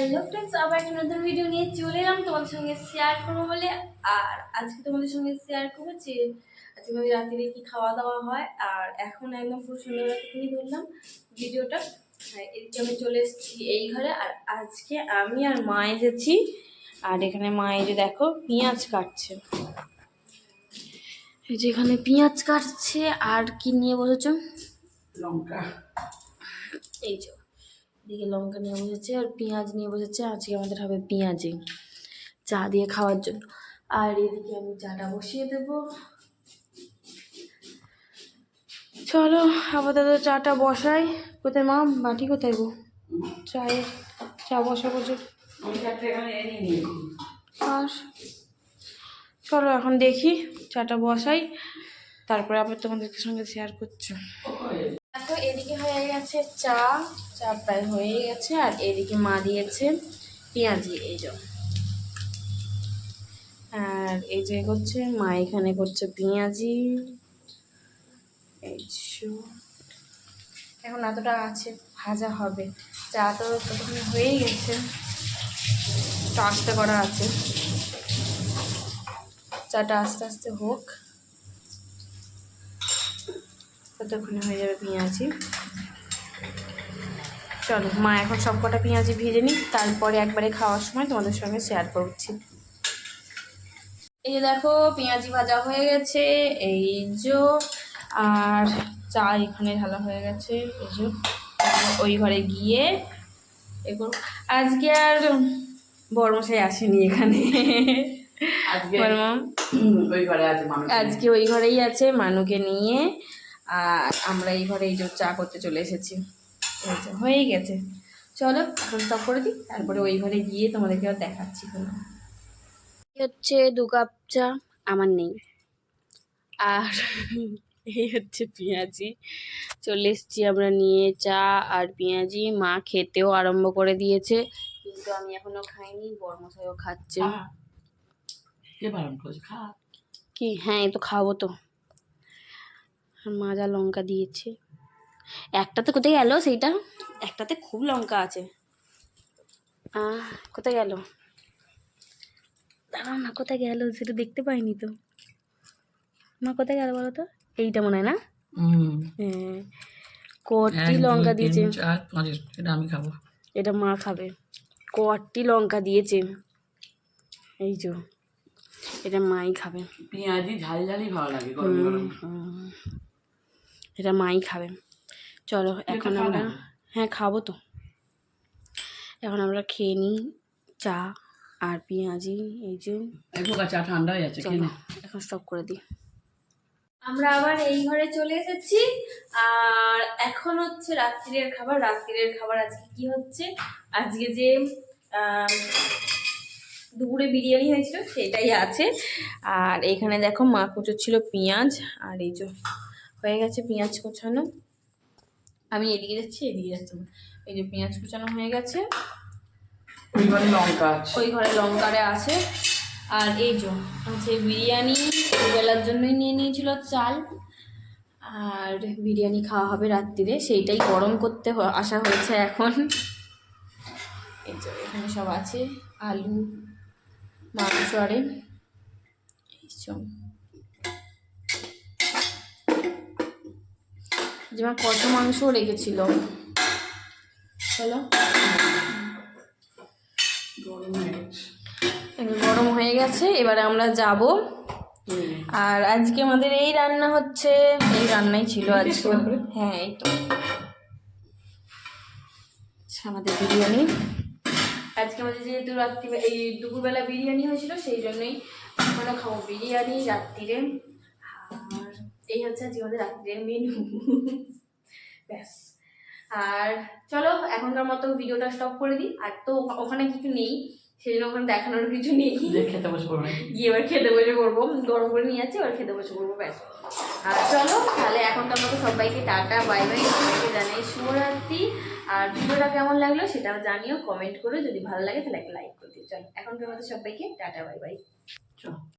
Hello friends, আবার একটা নতুন ভিডিও নিয়ে চলে এলাম তোমাদের সঙ্গে শেয়ার করবো বলে। আর আজকে তোমাদের সঙ্গে শেয়ার করবো যে আজকে আমাদের রাত্রে কি খাওয়া দাওয়া হয়। আর এখন একদম পুরো সন্ধ্যাবেলা থেকেই ধরলাম ভিডিওটা। এদিকে আমি চলে এসেছি এই ঘরে। আর আজকে আমি আর মা এসেছি। আর এখানে মা এই যে দেখো পেঁয়াজ কাটছে, এই যে এখানে পেঁয়াজ কাটছে। আর কি নিয়ে বসেছো? লঙ্কা। এই যে এদিকে লঙ্কা নিয়ে বসেছে আর পেঁয়াজ নিয়ে বসেছে। আজকে আমাদের হবে পেঁয়াজি চা দিয়ে খাওয়ার জন্য। আর এদিকে আমি চাটা বসিয়ে দেব। চলো আপাতত চাটা বসাই। কোথায় মা? বাটি কোথায় গো? চায়ের চা বসাবো যে। আর চলো এখন দেখি চাটা বসাই, তারপরে আবার তোমাদের সঙ্গে শেয়ার করছো। দেখো এদিকে হয়ে গেছে চা, চা প্রায় হয়ে গেছে। আর এদিকে মা দিয়েছে পেঁয়াজি, এই যে। আর এই যে করছে মা, এখানে করছে পেঁয়াজি। এই এখন এতটা আছে, ভাজা হবে। চা তো ততক্ষণে হয়েই গেছে, একটু আস্তে করা আছে। চাটা আস্তে আস্তে হোক, ততক্ষণে হয়ে যাবে পেঁয়াজি। চলো মা এখন সব কটা পেঁয়াজি ভেজে নিই, তারপরে একবারে খাওয়ার সময় তোমাদের সঙ্গে শেয়ার করছি। এই যে দেখো পেঁয়াজি ভাজা হয়ে গেছে, এই যে। আর চা এখানে ঢালা হয়ে গেছে, এই যে। ওই ঘরে গিয়ে এগুলো আজকে আর বড়মশাই আসেনি এখানে। আজকে ওই ঘরেই আছে মানুকে নিয়ে। আর আমরা এই ঘরে এই যে চা করতে চলে এসেছি। হয়ে গেছে, চলো এখন স্টপ করে দিই, তারপরে ওই ঘরে গিয়ে তোমাদেরকে আর দেখাচ্ছি। হচ্ছে 2 কাপ চা, আমার নেই। আর এই হচ্ছে পেঁয়াজি, চলে এসেছি আমরা নিয়ে চা আর পেঁয়াজি। মা খেতেও আরম্ভ করে দিয়েছে, কিন্তু আমি এখনো খাইনি, বড়মশাইও খাচ্ছে। কি? হ্যাঁ এই তো খাবো তো। মা যা লঙ্কা দিয়েছে, একটাতে কোথায় গেল? সেইটা একটাতে খুব লঙ্কা আছে। কোথায় গেল? দাঁড়াও না, কোথায় গেল সেটা দেখতে পাইনি তো। মা কোথায় গেল বলো তো? এইটা মনে হয় না? হ্যাঁ, কটি লঙ্কা দিয়েছে। এটা আমি খাবো, এটা মা খাবে। কটি লঙ্কা দিয়েছে, এই যে। এটা মাই খাবে। পেঁয়াজি ঝাল ঝালই ভালো লাগে গরম গরম। এটা মাই খাবে। চলো এখন আমরা, হ্যাঁ খাবো তো। এখন আমরা খেয়ে নিই চা আর পেঁয়াজি, এই যে। চা ঠান্ডা হয়ে যাচ্ছে, এখন স্টপ করে দিই। আমরা আবার এই ঘরে চলে এসেছি। আর এখন হচ্ছে রাত্রিরের খাবার। রাত্রিরের খাবার আজকে কি হচ্ছে? আজকে যে দুপুরে বিরিয়ানি হয়েছিল সেটাই আছে। আর এখানে দেখো মা কুচোচ্ছিল পেঁয়াজ। আর এই যে হয়ে গেছে পেঁয়াজ কুচানো। আমি এদিকে যাচ্ছি, এদিকে যাচ্ছি। এই যে পেঁয়াজ কুচানো হয়ে গেছে, ওই ঘরে লঙ্কারে আছে। আর এই যে আছে বিরিয়ানি, দুবেলার জন্যই নিয়ে নিয়েছিল চাল। আর বিরিয়ানি খাওয়া হবে রাত্রিরে, সেইটাই গরম করতে আসা হয়েছে এখন। এই যে এখানে সব আছে, আলু, মাংস। আরে যেমন কত মাংসও রেখেছিল। চলো গরম হয়ে গেছে, এবারে আমরা যাব। আর আজকে আমাদের এই রান্না হচ্ছে, এই রান্নাই ছিল আজকে। হ্যাঁ এই তো আমাদের বিরিয়ানি আজকে। আমাদের যেহেতু রাত্রি এই দুপুরবেলা বিরিয়ানি হয়েছিল, সেই জন্যই আমরা খাবো বিরিয়ানি রাত্রিরে। আর এই হচ্ছে আজকে আমাদের রাত্রিরের মেনু। ব্যাস। আর চলো এখনকার মতো ভিডিওটা স্টপ করে দিই। আর তো ওখানে কিছু নেই, সেই জন্য ওখানে দেখানোর কিছু নেই। খেতে বসে পড়বো, গিয়ে এবার খেতে বসে পড়বো। গরম করে নিয়ে যাচ্ছি, এবার খেতে বসে পড়বো, ব্যাস। আর চলো তাহলে এখনকার মতো সবাইকে টাটা বাই বাই, সবাইকে জানাই শুভরাত্রি। আর ভিডিওটা কেমন লাগলো সেটাও জানিও, কমেন্ট করে। যদি ভালো লাগে তাহলে একটা লাইক করে দিও। চলো এখনকার মতো সবাইকে টাটা বাই বাই।